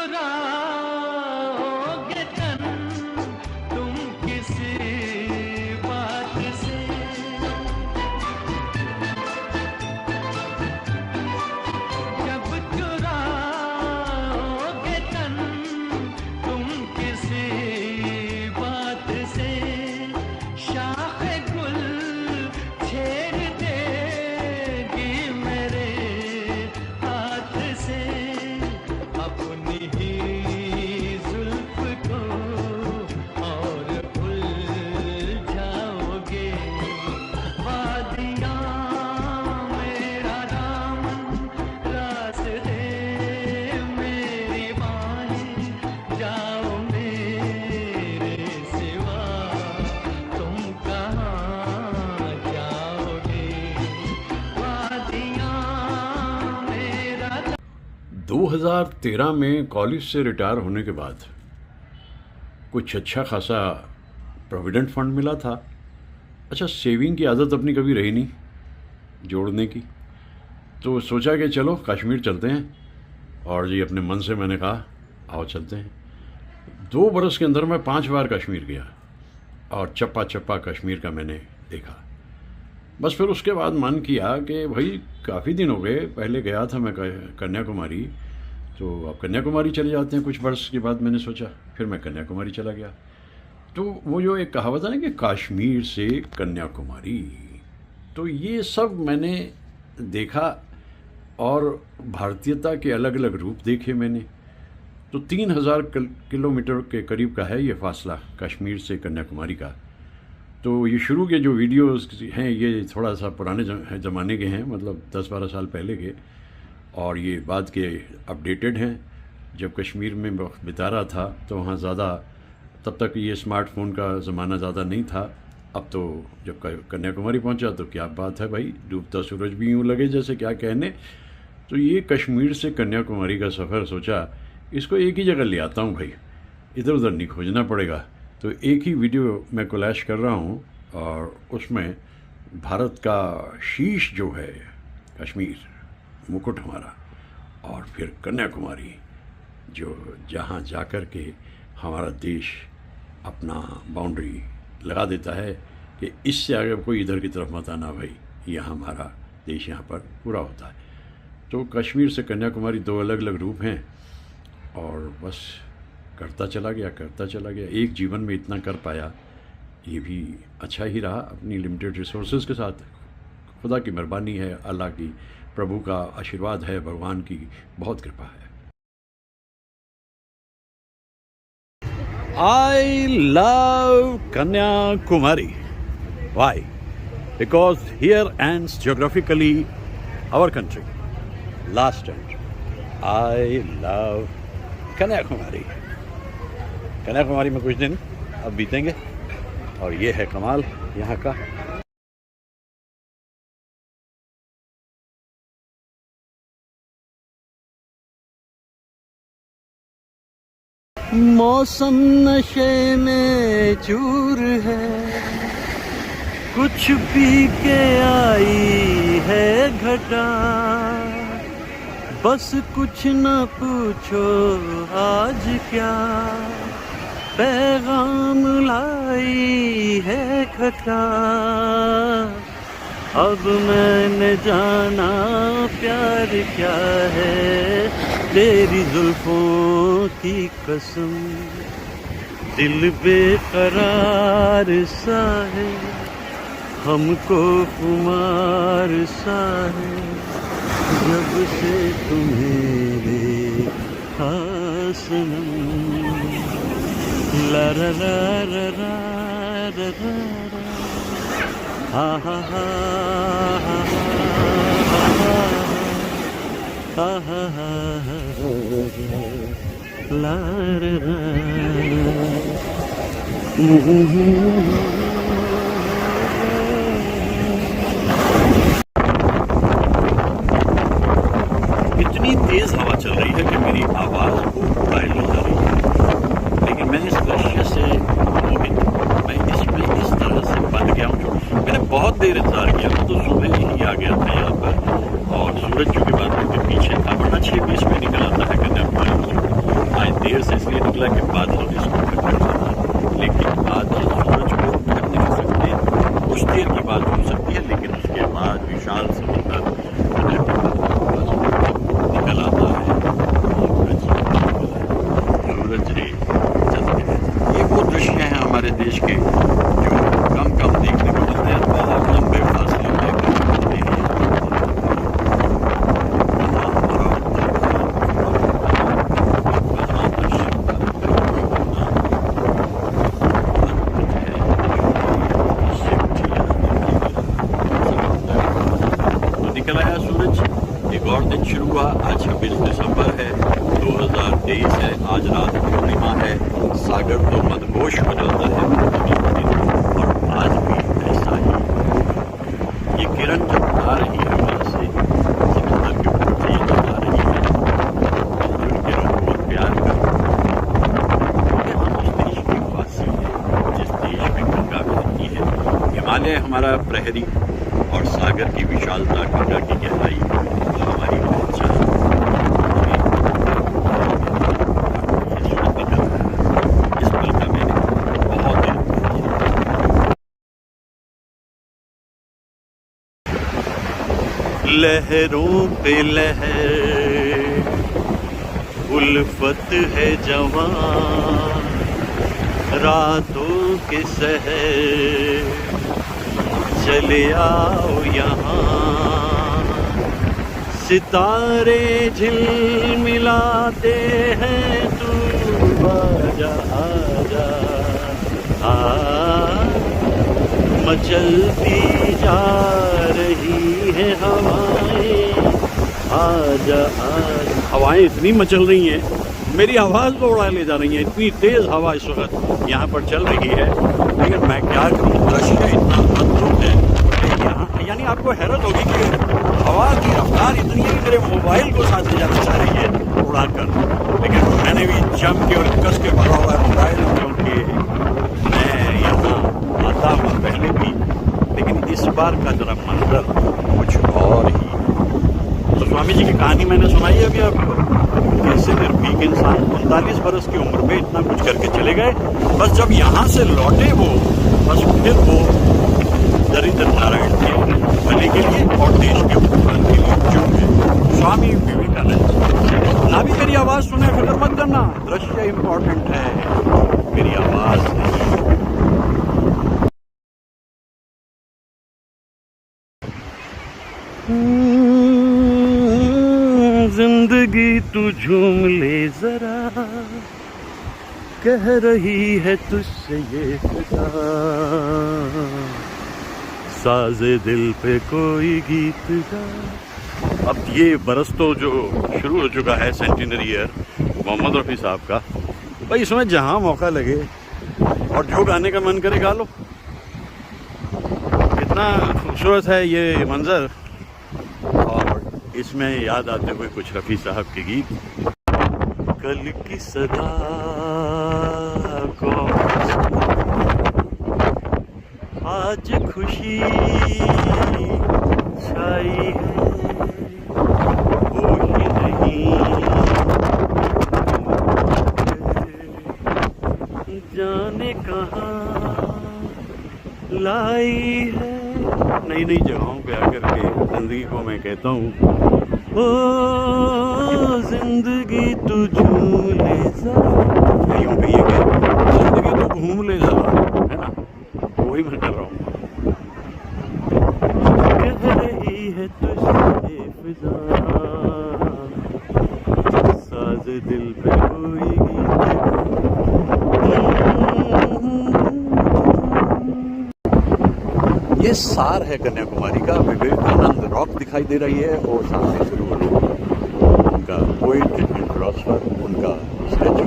चुराओगे तन तुम किसी बात से, जब चुराओगे तन तुम किसी बात से, शाख गुल छेड़ देगी मेरे हाथ से, अपनी ही जुल्फ को और भूल जाओगे। वादियाँ मेरा दामन, रास्ते मेरी बाहें, जाओ मेरे सिवा तुम कहाँ जाओगे। वादियाँ मेरा 2013 में कॉलेज से रिटायर होने के बाद कुछ अच्छा खासा प्रोविडेंट फंड मिला था। अच्छा, सेविंग की आदत अपनी कभी रही नहीं जोड़ने की, तो सोचा कि चलो कश्मीर चलते हैं। और जी अपने मन से मैंने कहा आओ चलते हैं। 2 बरस के अंदर मैं 5 बार कश्मीर गया और चप्पा चप्पा कश्मीर का मैंने देखा। बस फिर उसके बाद मन किया कि भाई काफ़ी दिन हो गए, पहले गया था मैं कन्याकुमारी, तो अब कन्याकुमारी चले जाते हैं। कुछ वर्ष के बाद मैंने सोचा, फिर मैं कन्याकुमारी चला गया। तो वो जो एक कहावत है ना कि कश्मीर से कन्याकुमारी, तो ये सब मैंने देखा और भारतीयता के अलग अलग रूप देखे मैंने। तो 3000 किलोमीटर के करीब का है ये फासला कश्मीर से कन्याकुमारी का। तो ये शुरू के जो वीडियोस हैं ये थोड़ा सा पुराने ज़माने के हैं, मतलब 10-12 साल पहले के, और ये बाद के अपडेटेड हैं। जब कश्मीर में वक्त बिता रहा था तो वहाँ ज़्यादा, तब तक ये स्मार्टफोन का ज़माना ज़्यादा नहीं था। अब तो जब कन्याकुमारी पहुँचा तो क्या बात है भाई, डूबता सूरज भी यूँ लगे जैसे क्या कहने। तो ये कश्मीर से कन्याकुमारी का सफ़र सोचा इसको एक ही जगह ले आता हूँ भाई, इधर उधर नहीं खोजना पड़ेगा। तो एक ही वीडियो मैं कोलैश कर रहा हूँ और उसमें भारत का शीश जो है कश्मीर, मुकुट हमारा, और फिर कन्याकुमारी जो जहाँ जाकर के हमारा देश अपना बाउंड्री लगा देता है कि इससे आगे कोई इधर की तरफ मत आना भाई, यहाँ हमारा देश यहाँ पर पूरा होता है। तो कश्मीर से कन्याकुमारी 2 अलग अलग रूप हैं और बस करता चला गया। एक जीवन में इतना कर पाया, ये भी अच्छा ही रहा अपनी लिमिटेड रिसोर्सेज के साथ। खुदा की मेहरबानी है, अल्लाह की, प्रभु का आशीर्वाद है, भगवान की बहुत कृपा है। I love Kanyakumari. Why? Because here ends geographically our country. Last end. I love Kanyakumari. Kanyakumari में कुछ दिन अब बीतेंगे और ये है कमाल यहाँ का। मौसम नशे में चूर है, कुछ पी के आई है घटा, बस कुछ न पूछो आज क्या पैगाम लाई है खटा। अब मैंने जाना प्यार क्या है, तेरी जुल्फों की कसम, दिल बेकरार सा है, हमको खुमार सा है, जब से तुम्हें देखा सनम। ला ला ला ला ला ला ला, हा हा हा हा हा हा हा, ला ला ला। इतनी तेज हवा चल रही है कि मेरी आवाज़ को घायल हो जा रही है, लेकिन मैं इस दृश्य से मोहित, मैं इसमें इस तरह से बन गया हूँ। मैंने बहुत देर इंतजार किया, तो सुबह ही आ गया था यहाँ पर, और सूरज चूँकि बादलों के पीछे था, वरना 6:20 में निकल आता है कन्याकुमारी। निकला कि बादलों ने इसको ढक दिया, लेकिन बादल सूरज को ढक नहीं सकते। कुछ देर की बात हो सकती है, लेकिन उसके बाद विशाल समुद्र निकल आता है, सूरज रे चलते हैं। ये वो दृश्य हैं हमारे देश के जो कम कम देखने को मिलते हैं, बहुत लंबे फासले तय करते हैं। निकल आया सूरज, एक और दिन शुरू हुआ। आज 26 दिसंबर है, 2023 है। आज रात पूर्णिमा है, सागर तो मदहोश हो जाता है और आज भी ऐसा ही। ये किरण जब आ रही है वहाँ से समुद्र के ऊपर से आ रही है, उन किरणों को बहुत प्यार करते हैं। हम उस देश की वासी हैं जिस देश में गंगा बहती है। हिमालय हमारा प्रहरी और सागर की विशालता, गंगा की गहराई हमारी पहचान। इस पल का मैंने बहुत लहरों पे लहर, उल्फत है जवान, रातों के सहर, चले आओ यहाँ, सितारे झिलमिलाते हैं, तू आजा आजा, मचलती जा रही है हवाएं, आजा आजा। हवाएं इतनी मचल रही हैं, मेरी आवाज़ को उड़ा ले जा रही है। इतनी तेज़ हवा इस वक्त यहाँ पर चल रही है, लेकिन मैं क्या करूँ, दृश्य इतना अद्भुत है यहाँ। यानी आपको हैरत होगी कि हवा की रफ्तार इतनी है कि मेरे मोबाइल को साथ ले जाना चाह रही है उड़ाकर, लेकिन मैंने भी जम के और कस के भरा हुआ है मोबाइल, क्योंकि मैं यहाँ आता हूँ पहले भी, लेकिन इस बार का जरा मंजर कुछ और ही। तो स्वामी जी की कहानी मैंने सुनाई अभी आपको, कैसे निर्भीक इंसान 39 बरस की उम्र में इतना कुछ करके चले गए। बस जब यहाँ से लौटे वो, बस फिर वो दरिद्र नारायण के भले के लिए और देश के उत्थान के लिए जुट गए। स्वामी विवेकानंद। ना भी मेरी आवाज़ सुने फिक्र मत करना, दृश्य इम्पोर्टेंट है, मेरी आवाज़ नहीं। जिंदगी तू झूम ले जरा, कह रही है तुझसे ये फिजा, साजे दिल पे कोई गीत गा। अब ये बरस तो जो शुरू हो चुका है, सेंटिनरी ईयर मोहम्मद रफ़ी साहब का, भाई इसमें जहाँ मौका लगे और जो गाने का मन करे गा लो। कितना खूबसूरत है ये मंजर, और इसमें याद आते हुए कुछ रफ़ी साहब के गीत। कल की सदा को आज खुशी छाई है, होश नहीं जाने कहाँ लाई है। नई नई जगहों पे आकर के जिंदगी को मैं कहता हूँ, ओ जिंदगी तू झूले जरा, यूं कहिए कि जिंदगी तू घूम ले जरा, है ना, वही मैं कर रहा हूँ। कह रही है तुझसे फिजा, साज दिल पे कोई ये सार है कन्याकुमारी का। विवेकानंद रॉक दिखाई दे रही है और सामने शुरू उनका पोएट एंड फिलोसोफर, उनका स्टैचू।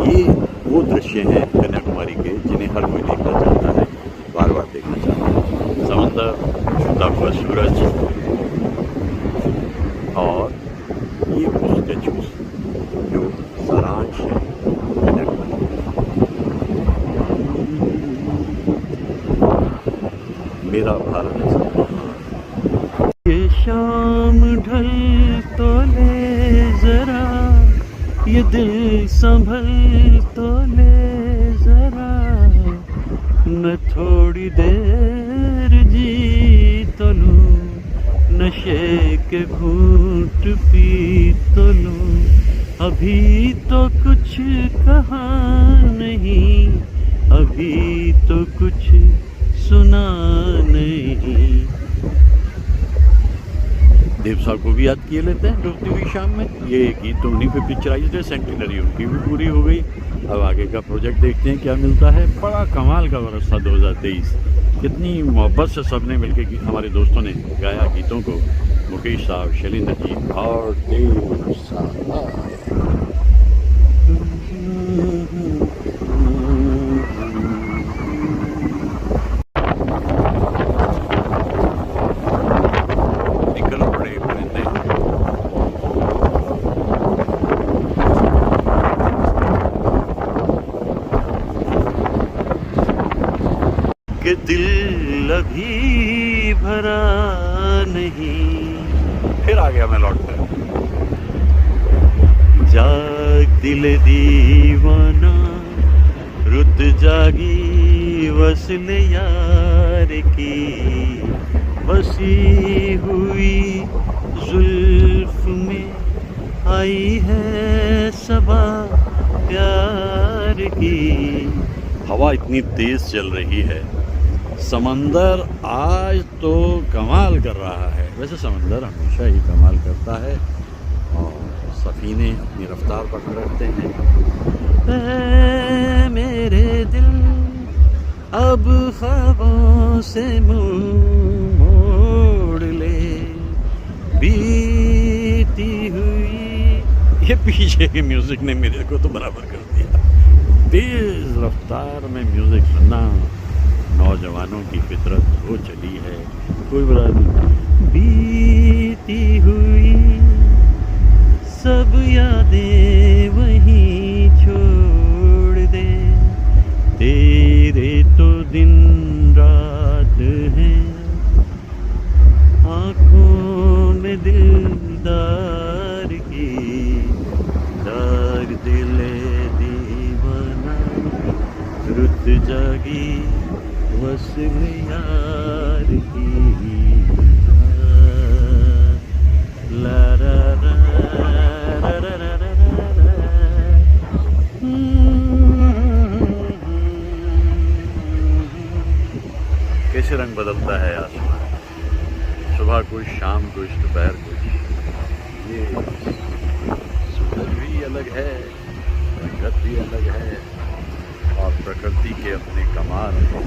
ये वो दृश्य हैं कन्याकुमारी के जिन्हें हर कोई देखना चाहता है, बार बार देखना चाहता है। समंदर, छुपा हुआ सूरज, और ये वो स्टैचू जो सारांश है कन्याकुमारी। मेरा भारत ये शाम ढल तो ले जरा, ये दिल संभल तो ले जरा, न थोड़ी देर जी तो लूं, नशे के घूंट पी तो लूं, अभी तो कुछ कहा नहीं, अभी तो कुछ सुना नहीं। देव साहब को भी याद किए लेते हैं डूबती हुई शाम में। ये गीत तो उन्हीं पे पिक्चराइज्ड है, सेंटिनरी उनकी भी पूरी हो गई। अब आगे का प्रोजेक्ट देखते हैं क्या मिलता है। बड़ा कमाल का वर्ष था 2023, कितनी मोहब्बत से सबने मिलकर हमारे दोस्तों ने गाया गीतों को। मुकेश साहब, शैलेंद्र जी और देव साहब। कि दिल अभी भरा नहीं। फिर आ गया मैं लौट कर। जाग दिल दीवाना, रुत जागी वसल यार की, बसी हुई जुल्फ में आई है सबा प्यार की। हवा इतनी तेज चल रही है, समंदर आज तो कमाल कर रहा है। वैसे समंदर हमेशा ही कमाल करता है और सफीने अपनी रफ्तार पकड़ रखते हैं। ऐ मेरे दिल अब ख्वाबों से मुंह मोड़ ले, बीती हुई। ये पीछे के म्यूजिक ने मेरे को तो बराबर कर दिया। तेज रफ्तार में म्यूजिक सुनना नौजवानों की फितरत हो चली है। कोई बुरा नहीं। बीती हुई सब यादें वहीं छोड़ दे, तेरे तो दिन रात हैं, आँखों में दिलदार की। दाग दिले दीवाना, रुत जागी वसल यार की। ला रा रा रा रा रा रा। कैसे रंग बदलता है आसमान, सुबह कुछ, शाम कुछ, दोपहर कुछ। ये सूरज भी अलग है, रंगत भी अलग है और प्रकृति के अपने कमाल हैं।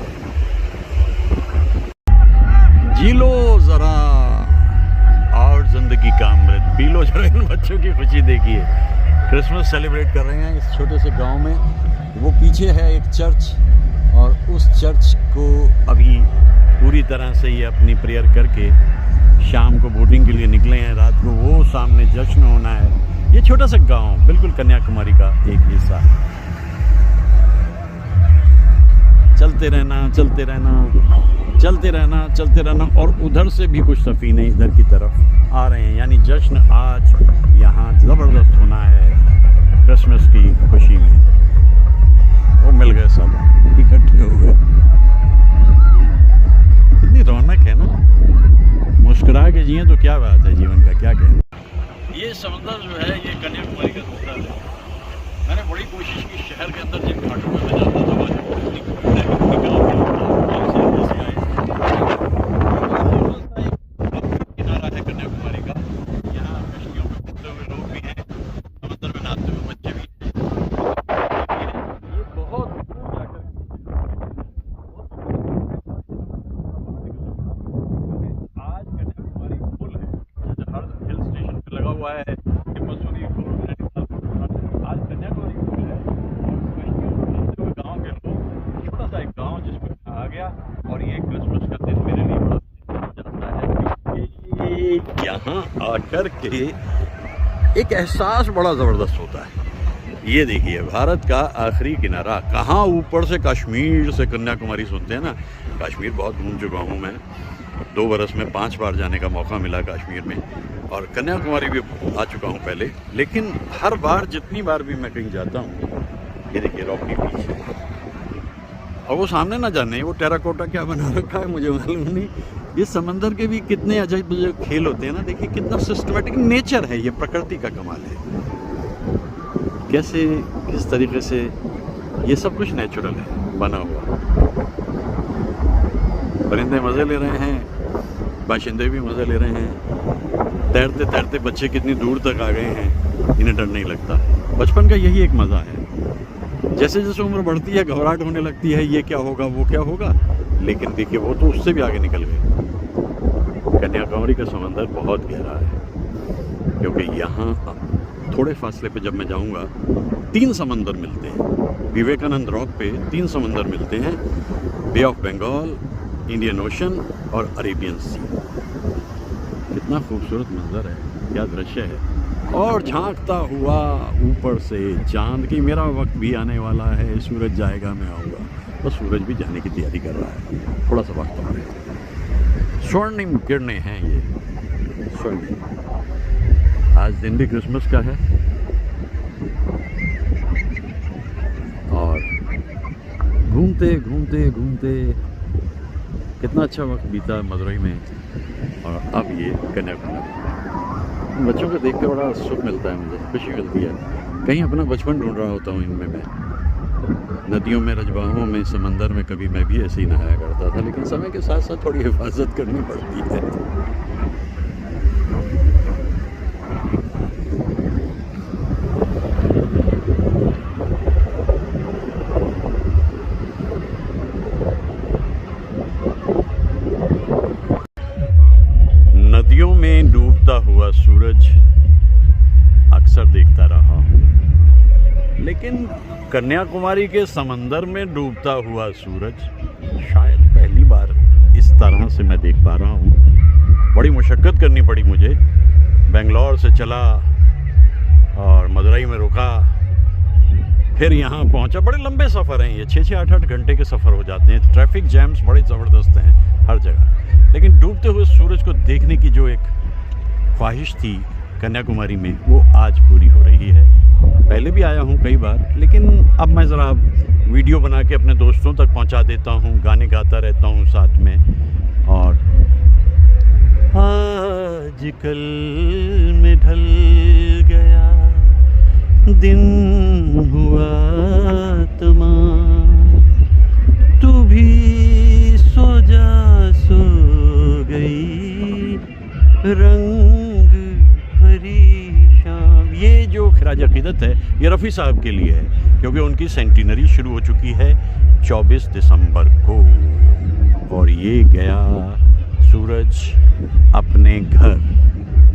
जी लो जरा और जिंदगी का अमृत पी लो जरा। इन बच्चों की खुशी देखिए, क्रिसमस सेलिब्रेट कर रहे हैं इस छोटे से गांव में। वो पीछे है एक चर्च और उस चर्च को अभी पूरी तरह से ये अपनी प्रेयर करके शाम को बोटिंग के लिए निकले हैं। रात को वो सामने जश्न होना है। ये छोटा सा गांव बिल्कुल कन्याकुमारी का एक हिस्सा। चलते रहना, चलते रहना, चलते रहना, चलते रहना। और उधर से भी कुछ सफीने इधर की तरफ आ रहे हैं, यानी जश्न आज यहाँ ज़बरदस्त होना है क्रिसमस की खुशी में। वो मिल गए, सब इकट्ठे हो गए। कितनी रौनक है ना, मुस्कुरा के जिए तो क्या बात है, जीवन का क्या कहना। ये समंदर जो है ये कन्याकुमारी का दूसरा है। मैंने बड़ी कोशिश की शहर के अंदर जिन घाटों में मैं जाता था किनारा है कन्याकुमारी का। यहाँ कश्तियों में घूमते हुए लोग भी हैं, समंदर में नहाते हुए बच्चे भी हैं। ये बहुत दूर जाकर आज कन्याकुमारी फुल है। जैसे हर हिल स्टेशन पे लगा हुआ है कि मसूरी आज कन्याकुमारी फुल है। गाँव के लोग, छोटा सा एक गाँव जिसमें आ गया। और ये क्रिसमस का दिन मेरे लिए बड़ा जाता है क्योंकि यहाँ आकर के एक एहसास बड़ा ज़बरदस्त होता है। ये देखिए, भारत का आखिरी किनारा, कहाँ ऊपर से कश्मीर से कन्याकुमारी सुनते हैं ना। कश्मीर बहुत घूम चुका हूँ मैं, 2 बरस में 5 बार जाने का मौका मिला कश्मीर में, और कन्याकुमारी भी आ चुका हूँ पहले। लेकिन हर बार जितनी बार भी मैं कहीं जाता हूँ, ये देखिए रॉकी बीच है, और वो सामने ना जाने वो टेराकोटा क्या बना रखा है मुझे मालूम नहीं। ये समंदर के भी कितने अजब अजब खेल होते हैं ना, देखिए कितना सिस्टमेटिक नेचर है, ये प्रकृति का कमाल है। कैसे किस तरीके से ये सब कुछ नेचुरल है बना हुआ। परिंदे मज़े ले रहे हैं, बाशिंदे भी मज़े ले रहे हैं। तैरते तैरते बच्चे कितनी दूर तक आ गए हैं, इन्हें डर नहीं लगता। बचपन का यही एक मज़ा है। जैसे जैसे उम्र बढ़ती है घबराहट होने लगती है, ये क्या होगा वो क्या होगा, लेकिन देखिए वो तो उससे भी आगे निकल गए। कन्याकुमारी का समंदर बहुत गहरा है, क्योंकि यहाँ थोड़े फासले पे जब मैं जाऊँगा 3 समंदर मिलते हैं। विवेकानंद रॉक पे 3 समंदर मिलते हैं, बे ऑफ बंगाल, इंडियन ओशन और अरेबियन सी। कितना खूबसूरत मंजर है, क्या दृश्य है। और झांकता हुआ ऊपर से चांद की मेरा वक्त भी आने वाला है, सूरज जाएगा मैं आऊँगा। तो सूरज भी जाने की तैयारी कर रहा है, थोड़ा सा वक्त और है। स्वर्णिम किरणें हैं ये, स्वर्णिम। आज दिन भी क्रिसमस का है, और घूमते घूमते घूमते कितना अच्छा वक्त बीता मदुरई में, और अब ये कन्याकुमारी। बच्चों को देख कर बड़ा सुख मिलता है, मुझे खुशी मिलती है। कहीं अपना बचपन ढूंढ रहा होता हूँ इनमें मैं। नदियों में, रजबाहों में, समंदर में कभी मैं भी ऐसे ही नहाया करता था, लेकिन समय के साथ साथ थोड़ी हिफाजत करनी पड़ती है। नदियों में डूबता हुआ सूरज अक्सर देखता रहा हूँ, लेकिन कन्याकुमारी के समंदर में डूबता हुआ सूरज शायद पहली बार इस तरह से मैं देख पा रहा हूँ। बड़ी मुशक्क़त करनी पड़ी मुझे। बेंगलोर से चला और मदुरई में रुका, फिर यहाँ पहुँचा। बड़े लंबे सफ़र हैं ये, 6-6, 8-8 घंटे के सफ़र हो जाते हैं। ट्रैफिक जैम्स बड़े ज़बरदस्त हैं हर जगह, लेकिन डूबते हुए सूरज को देखने की जो एक ख्वाहिश थी कन्याकुमारी में, वो आज पूरी हो रही है। पहले भी आया हूँ कई बार, लेकिन अब मैं ज़रा वीडियो बना के अपने दोस्तों तक पहुँचा देता हूँ, गाने गाता रहता हूँ साथ में। और आज कल में ढल गया दिन हुआ तमाम, तू भी सो जा सो गई रंग भरी शाम। ये जो खिराज अकीदत है ये रफ़ी साहब के लिए है, क्योंकि उनकी सेंटिनरी शुरू हो चुकी है 24 दिसंबर को, और ये गया सूरज अपने घर।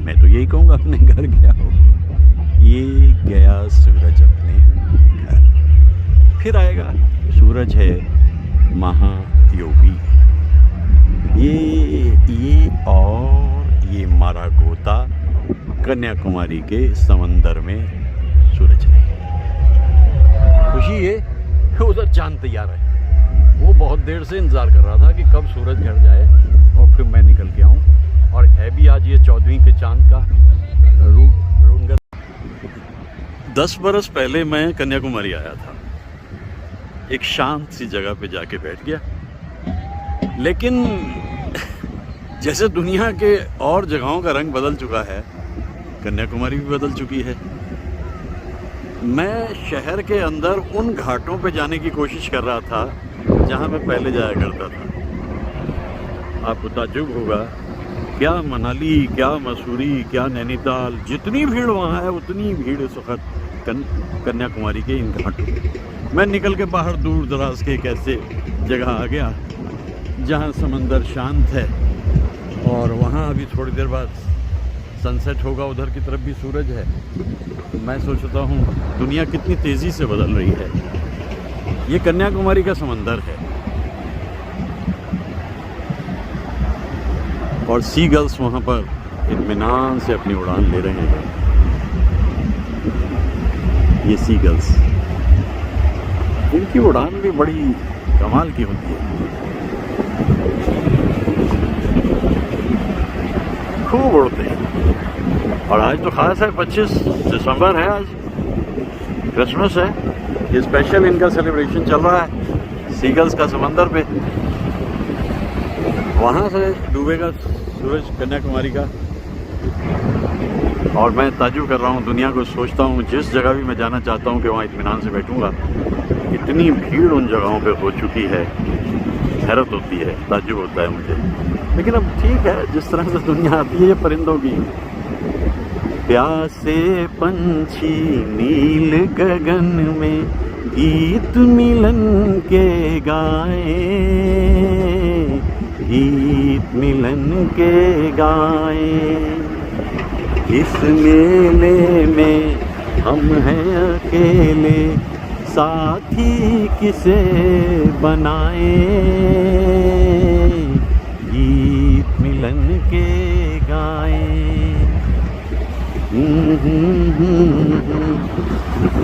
मैं तो यही कहूँगा अपने घर गया हो, ये गया सूरज अपने घर। फिर आएगा सूरज है महायोगी। ये और ये मारा गोता कन्याकुमारी के समंदर में सूरज नहीं। खुशी है उधर चांद तैयार है, वो बहुत देर से इंतज़ार कर रहा था कि कब सूरज घर जाए और फिर मैं निकल के आऊँ। और है भी आज ये 14वीं के चांद का रूप। 10 बरस पहले मैं कन्याकुमारी आया था, एक शांत सी जगह पे जाके बैठ गया, लेकिन जैसे दुनिया के और जगहों का रंग बदल चुका है, कन्याकुमारी भी बदल चुकी है। मैं शहर के अंदर उन घाटों पे जाने की कोशिश कर रहा था जहां मैं पहले जाया करता था। आपको ताज्जुब होगा, क्या मनाली, क्या मसूरी, क्या नैनीताल, जितनी भीड़ वहाँ है उतनी भीड़ इस वक्त कन्याकुमारी के इन घाटों पे। मैं निकल के बाहर दूर दराज के एक ऐसे जगह आ गया जहाँ समंदर शांत है, और वहाँ अभी थोड़ी देर बाद सनसेट होगा, उधर की तरफ भी सूरज है। मैं सोचता हूँ दुनिया कितनी तेज़ी से बदल रही है। ये कन्याकुमारी का समंदर है, और सी गर्ल्स वहाँ पर इत्मीनान से अपनी उड़ान ले रहे हैं। ये सी गर्ल्स, इनकी उड़ान भी बड़ी कमाल की होती है। खूब उड़ते हैं। और आज तो ख़ास है, 25 दिसंबर है, आज क्रिसमस है। ये स्पेशल इनका सेलिब्रेशन चल रहा है सीगल्स का समंदर पे। वहाँ से डूबेगा सूरज कन्याकुमारी का। और मैं ताज्जुब कर रहा हूँ, दुनिया को सोचता हूँ, जिस जगह भी मैं जाना चाहता हूँ कि वहाँ इत्मीनान से बैठूँगा, इतनी भीड़ उन जगहों पे हो चुकी है, हैरत होती है, ताज्जुब होता है मुझे। लेकिन अब ठीक है, जिस तरह से दुनिया आती है परिंदों की। प्यासे पंछी नील गगन में गीत मिलन के गाए, गीत मिलन के गाए। इस मेले में हम हैं अकेले, साथी किसे बनाए, गीत मिलन के गाए।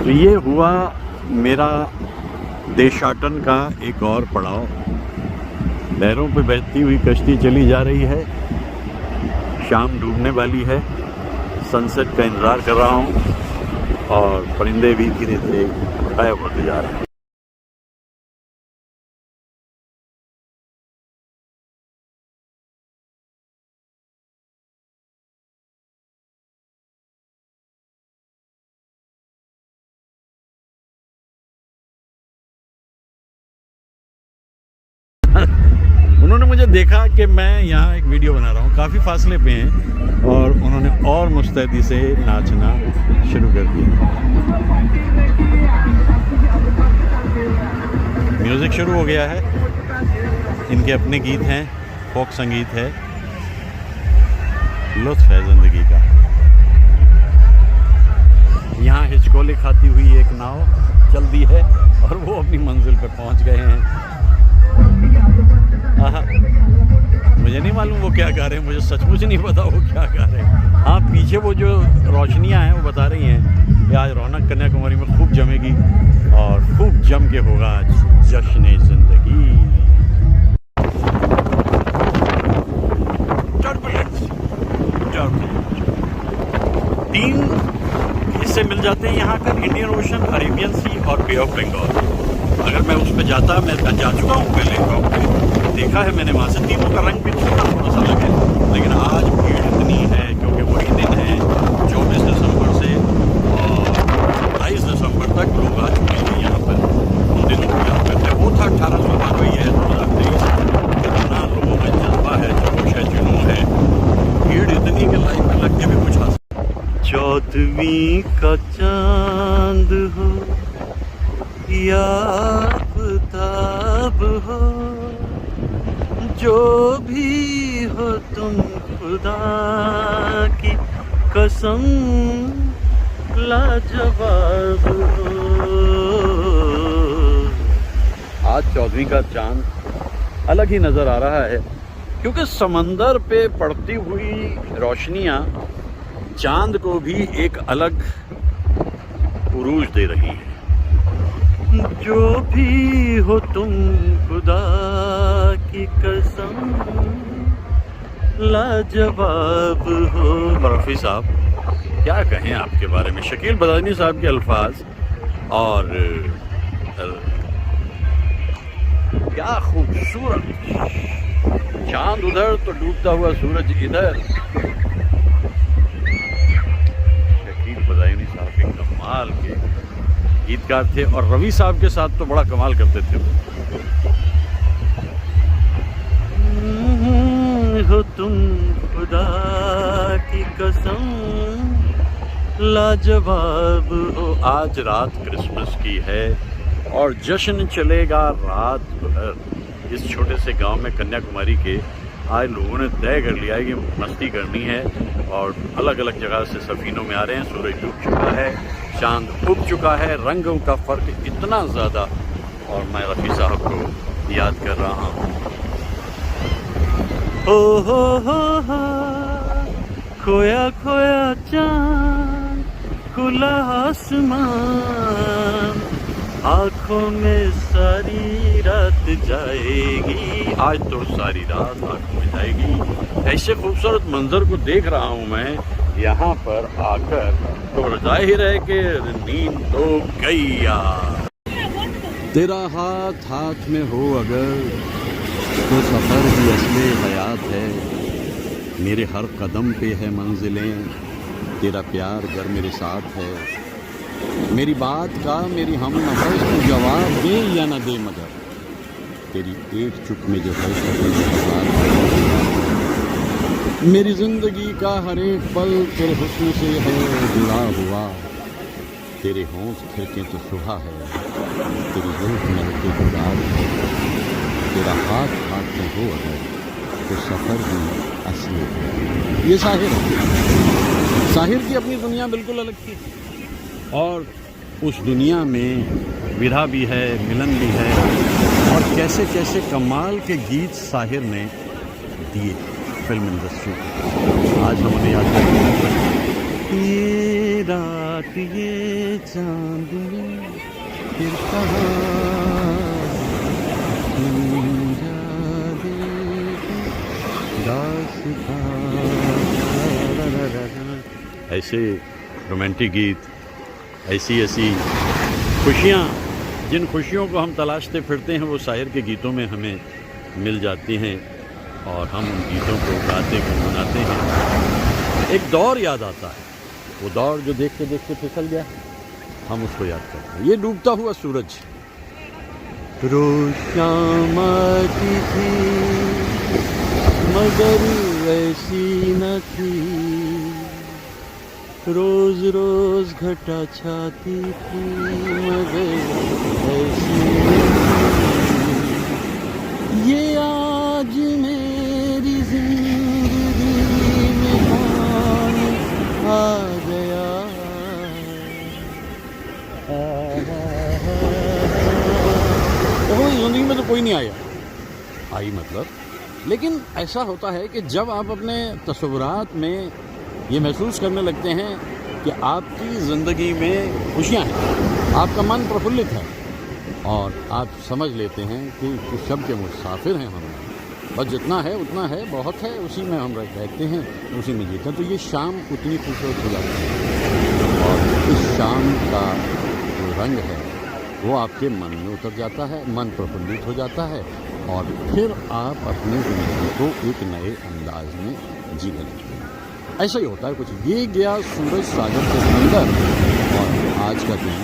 तो ये हुआ मेरा देशाटन का एक और पड़ाव। लहरों पे बहती हुई कश्ती चली जा रही है, शाम डूबने वाली है, सनसेट का इंतज़ार कर रहा हूँ और परिंदे भी धीरे धीरे गायब होते जा रहे हैं। उन्होंने मुझे देखा कि मैं यहाँ एक वीडियो बना रहा हूँ, काफ़ी फासले पे हैं, और उन्होंने और मुस्तैदी से नाचना शुरू कर दिया। म्यूज़िक शुरू हो गया है, इनके अपने गीत हैं, फोक संगीत है, लुत्फ़ है ज़िंदगी का। यहाँ हिचकोले खाती हुई एक नाव चल दी है और वो अपनी मंजिल पर पहुँच गए हैं। मुझे नहीं मालूम वो क्या गा रहे हैं, मुझे सचमुच नहीं पता वो क्या गा रहे हैं। हाँ, पीछे वो जो रोशनियाँ हैं वो बता रही हैं कि आज रौनक कन्याकुमारी में खूब जमेगी और खूब जम के होगा आज जश्न ज़िंदगी। तीन हिस्से मिल जाते हैं यहाँ पर, इंडियन ओशन, अरेबियन सी और बे ऑफ बंगाल। अगर मैं उस पर जाता, मैं जा चुका हूँ पहले, देखा है मैंने, वहाँ से तीनों का रंग भी थोड़ा सा अलग है। लेकिन आज भीड़ इतनी है क्योंकि वही दिन है 24 दिसंबर से और 22 दिसंबर तक लोग आ चुके हैं यहाँ पर। उन दिनों को याद करते हैं, वो था 1892 है 2023। कितना लोगों में जज्बा है, जोश है, जुनून है, भीड़ इतनी कि लाइन में लग के भी कुछ हासिल। 14वीं का चांद हो या आफ़ताब हो, जो भी हो तुम खुदा की कसम लाजवाब हो। आज 14वीं का चांद अलग ही नज़र आ रहा है क्योंकि समंदर पे पड़ती हुई रोशनियाँ चांद को भी एक अलग उरूज दे रही है। जो भी हो तुम खुदा की कसम लाजवाब हो। रफ़ी साहब, क्या कहें आपके बारे में, शकील बदानी साहब के अल्फाज, और क्या खूबसूरत चांद उधर तो डूबता हुआ सूरज इधर। शकील बदानी साहब एक कमाल के गीतकार थे और रवि साहब के साथ तो बड़ा कमाल करते थे। हो तुम खुदा की कसम लाजवाब हो। आज रात क्रिसमस की है और जश्न चलेगा रात भर। इस छोटे से गांव में कन्याकुमारी के आज लोगों ने तय कर लिया है कि मस्ती करनी है और अलग अलग जगह से सफ़ीनों में आ रहे हैं। सूरज डूब चुका है, चांद उग चुका है, रंगों का फ़र्क इतना ज़्यादा, और मैं रफ़ी साहब को याद कर रहा हूँ। हो खोया खोया चांद, खुला आसमान, आँखों में सारी रात जाएगी, आज तो सारी रात आंखों में जाएगी। ऐसे खूबसूरत मंजर को देख रहा हूँ मैं यहाँ पर आकर, तो जाहिर है कि नींद तो गई यार। तेरा हाथ हाथ में हो अगर तो सफ़र भी असले हयात है। मेरे हर कदम पे है मंजिलें, तेरा प्यार अगर मेरे साथ है। मेरी बात का मेरी हम नफस को जवाब दे या न दे, मगर तेरी एक चुप में जो है मेरी जिंदगी का हर एक पल तेरे हुस्न से है जुड़ा हुआ। तेरे होंठ खिलके तो सुबह है, तेरी जुल्फ महके तो रात है। तेरा हाथ हाथ में हो अगर तो सफ़र भी असली है। ये साहिर है। साहिर की अपनी दुनिया बिल्कुल अलग थी, और उस दुनिया में विरह भी है, मिलन भी है, और कैसे कैसे कमाल के गीत साहिर ने दिए फिल्म इंडस्ट्री को। आज हम उन्हें याद करते हैं। ये रात ये चांदनी फिर कहाँ ऐसे रोमांटिक गीत, ऐसी ऐसी खुशियाँ, जिन खुशियों को हम तलाशते फिरते हैं वो शायर के गीतों में हमें मिल जाती हैं, और हम उन गीतों को गाते गुनगुनाते हैं। एक दौर याद आता है, वो दौर जो देखते देखते फिसल गया, हम उसको याद करते हैं। ये डूबता हुआ सूरज। रोज शाम आती थी मगर वैसी न थी, रोज रोज घटा छाती थी मगर ऐसी ये आज मेरी जिंदगी में पानी आ गया। तो जिंदगी में तो कोई नहीं आया, आई मतलब, लेकिन ऐसा होता है कि जब आप अपने तस्वुरात में ये महसूस करने लगते हैं कि आपकी ज़िंदगी में खुशियाँ हैं, आपका मन प्रफुल्लित है, और आप समझ लेते हैं कि कुछ शब्द के मुसाफिर हैं हम, बस जितना है उतना है, बहुत है, उसी में हम रहते हैं, उसी में जीते हैं, तो ये शाम उतनी खूबसूरत हो जाती है। और इस शाम का जो रंग है वो आपके मन में उतर जाता है, मन प्रफुल्लित हो जाता है, और फिर आप अपनी ज़िंदगी को एक नए अंदाज में जीने लगते हैं। ऐसा ही होता है कुछ। ये गया सूरज सागर के अंदर, और आज का दिन